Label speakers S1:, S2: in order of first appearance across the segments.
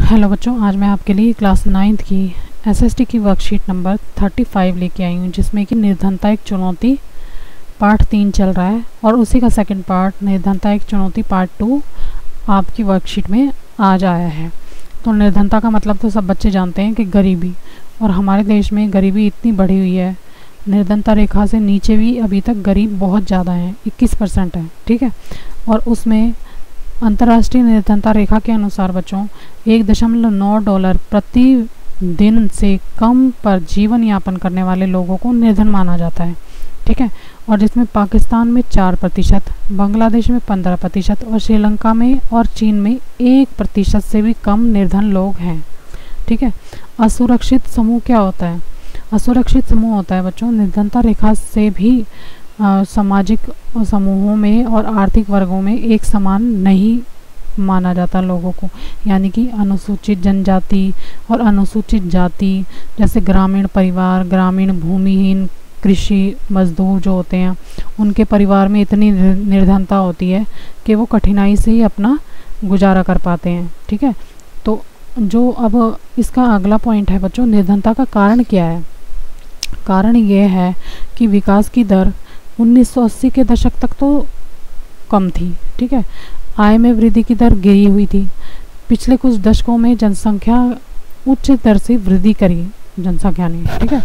S1: Hello बच्चों, आज मैं आपके लिए क्लास 9th की एसएसटी की वर्कशीट नंबर 35 लेके आई हूँ, जिसमें कि निर्धनता एक चुनौती पार्ट 3 चल रहा है और उसी का सेकंड पार्ट निर्धनता एक चुनौती पार्ट 2 आपकी वर्कशीट में आज आया है। तो निर्धनता का मतलब तो सब बच्चे जानते हैं कि गरीबी, और हमारे देश में गरीबी इतनी बढ़ी हुई है, निर्धनता रेखा से नीचे भी अभी तक गरीब बहुत ज़्यादा हैं, 21% है। ठीक है, और उसमें अंतर्राष्ट्रीय निर्धनता रेखा के अनुसार बच्चों $1.9 प्रति दिन से कम पर जीवन यापन करने वाले लोगों को निर्धन माना जाता है। ठीक है, और जिसमें पाकिस्तान में 4%, बांग्लादेश में 15% और श्रीलंका में और चीन में 1% से भी कम निर्धन लोग हैं। ठीक है, असुरक्षित समूह क्या होता है? असुरक्षित समूह होता है बच्चों निर्धनता रेखा से भी सामाजिक समूहों में और आर्थिक वर्गों में एक समान नहीं माना जाता लोगों को, यानी कि अनुसूचित जनजाति और अनुसूचित जाति, जैसे ग्रामीण परिवार, ग्रामीण भूमिहीन कृषि मजदूर जो होते हैं, उनके परिवार में इतनी निर्धनता होती है कि वो कठिनाई से ही अपना गुजारा कर पाते हैं। ठीक है, तो जो अब इसका अगला पॉइंट है बच्चों, निर्धनता का कारण क्या है? कारण ये है कि विकास की दर 1980 के दशक तक तो कम थी। ठीक है, आय में वृद्धि की दर गिरी हुई थी। पिछले कुछ दशकों में जनसंख्या उच्च दर से वृद्धि करी जनसंख्या ने। ठीक है,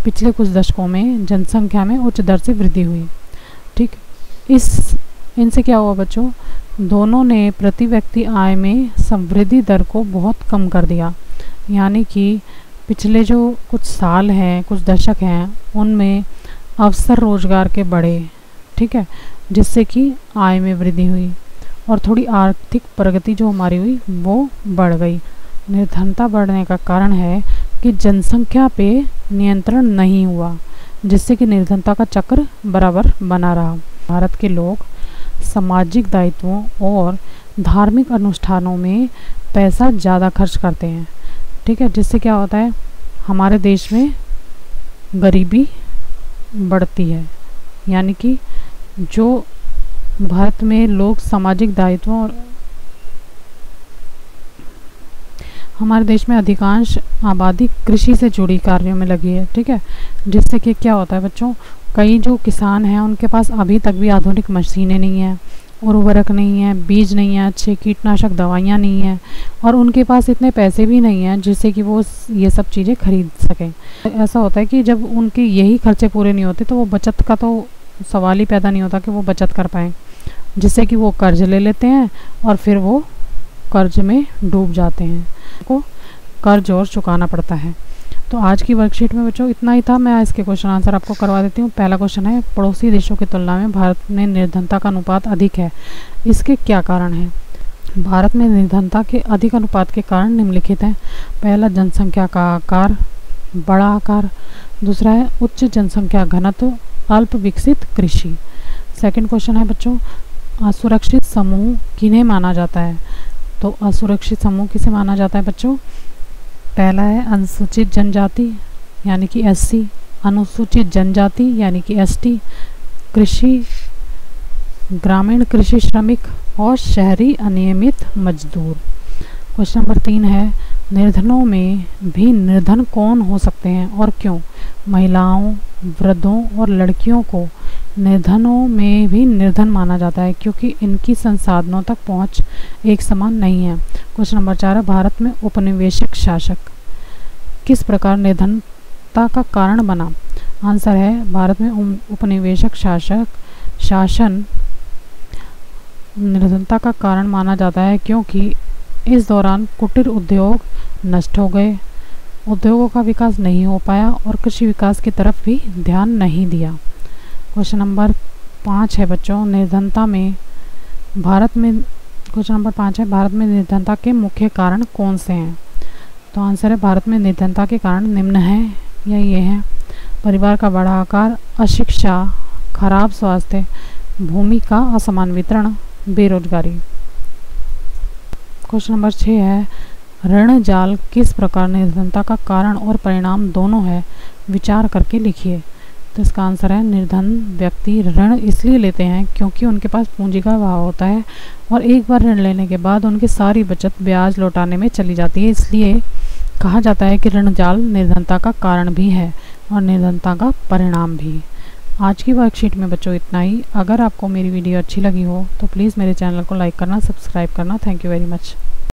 S1: पिछले कुछ दशकों में जनसंख्या में उच्च दर से वृद्धि हुई। ठीक, इनसे क्या हुआ बच्चों? दोनों ने प्रति व्यक्ति आय में समवृद्धि दर को बहुत कम कर दिया, यानी कि पिछले जो कुछ साल हैं, कुछ दशक हैं, उनमें अवसर रोजगार के बढ़े। ठीक है, जिससे कि आय में वृद्धि हुई और थोड़ी आर्थिक प्रगति जो हमारी हुई वो बढ़ गई। निर्धनता बढ़ने का कारण है कि जनसंख्या पे नियंत्रण नहीं हुआ, जिससे कि निर्धनता का चक्र बराबर बना रहा। भारत के लोग सामाजिक दायित्वों और धार्मिक अनुष्ठानों में पैसा ज़्यादा खर्च करते हैं। ठीक है, जिससे क्या होता है, हमारे देश में गरीबी बढ़ती है, यानी कि जो भारत में लोग सामाजिक दायित्वों और हमारे देश में अधिकांश आबादी कृषि से जुड़ी कार्यों में लगी है। ठीक है, जिससे कि क्या होता है बच्चों, कई जो किसान हैं उनके पास अभी तक भी आधुनिक मशीनें नहीं हैं, उर्वरक नहीं है, बीज नहीं है, अच्छे कीटनाशक दवाइयाँ नहीं हैं, और उनके पास इतने पैसे भी नहीं हैं जिससे कि वो ये सब चीज़ें खरीद सकें। ऐसा होता है कि जब उनके यही खर्चे पूरे नहीं होते तो वो बचत का तो सवाल ही पैदा नहीं होता कि वो बचत कर पाएँ, जिससे कि वो कर्ज ले लेते हैं और फिर वो कर्ज में डूब जाते हैं, को कर्ज और चुकाना पड़ता है। तो आज की वर्कशीट में बच्चों इतना ही था। मैं इसके क्वेश्चन आंसर आपको करवा देती हूँ। पहला क्वेश्चन है, पड़ोसी देशों की तुलना में भारत में निर्धनता का अनुपात अधिक है, इसके क्या कारण हैं? भारत में निर्धनता के अधिक अनुपात के कारण निम्नलिखित हैं। पहला, जनसंख्या का आकार, बड़ा आकार। दूसरा है उच्च जनसंख्या घनत्व, अल्प विकसित कृषि। सेकंड क्वेश्चन है बच्चों, असुरक्षित समूह किन्हें माना जाता है? तो असुरक्षित समूह किसे माना जाता है बच्चों? पहला है अनुसूचित जनजाति यानी कि एससी, अनुसूचित जनजाति यानी कि एसटी, कृषि, ग्रामीण कृषि श्रमिक और शहरी अनियमित मजदूर। क्वेश्चन नंबर 3 है, निर्धनों में भी निर्धन कौन हो सकते हैं और क्यों? महिलाओं, वृद्धों और लड़कियों को निर्धनों में भी निर्धन माना जाता है क्योंकि इनकी संसाधनों तक पहुंच एक समान नहीं है। क्वेश्चन नंबर 4 है, भारत में उपनिवेशिक शासक किस प्रकार निर्धनता का कारण बना? आंसर है, भारत में उपनिवेशिक शासन निर्धनता का कारण माना जाता है क्योंकि इस दौरान कुटीर उद्योग नष्ट हो गए, उद्योगों का विकास नहीं हो पाया और कृषि विकास की तरफ भी ध्यान नहीं दिया। क्वेश्चन नंबर 5 है बच्चों, निर्धनता में भारत में क्वेश्चन नंबर 5 है, भारत में निर्धनता के मुख्य कारण कौन से हैं? तो आंसर है, भारत में निर्धनता के कारण निम्न हैं या ये हैं: परिवार का बड़ा आकार, अशिक्षा, खराब स्वास्थ्य, भूमि का असमान वितरण, बेरोजगारी। क्वेश्चन नंबर 6 है, ऋण जाल किस प्रकार निर्धनता का कारण और परिणाम दोनों है, विचार करके लिखिए। तो इसका आंसर है निर्धन व्यक्ति ऋण इसलिए लेते हैं क्योंकि उनके पास पूंजी का अभाव होता है और एक बार ऋण लेने के बाद उनकी सारी बचत ब्याज लौटाने में चली जाती है। इसलिए कहा जाता है कि ऋण जाल निर्धनता का कारण भी है और निर्धनता का परिणाम भी। आज की वर्कशीट में बच्चों इतना ही। अगर आपको मेरी वीडियो अच्छी लगी हो तो प्लीज़ मेरे चैनल को लाइक करना, सब्सक्राइब करना। Thank you very much.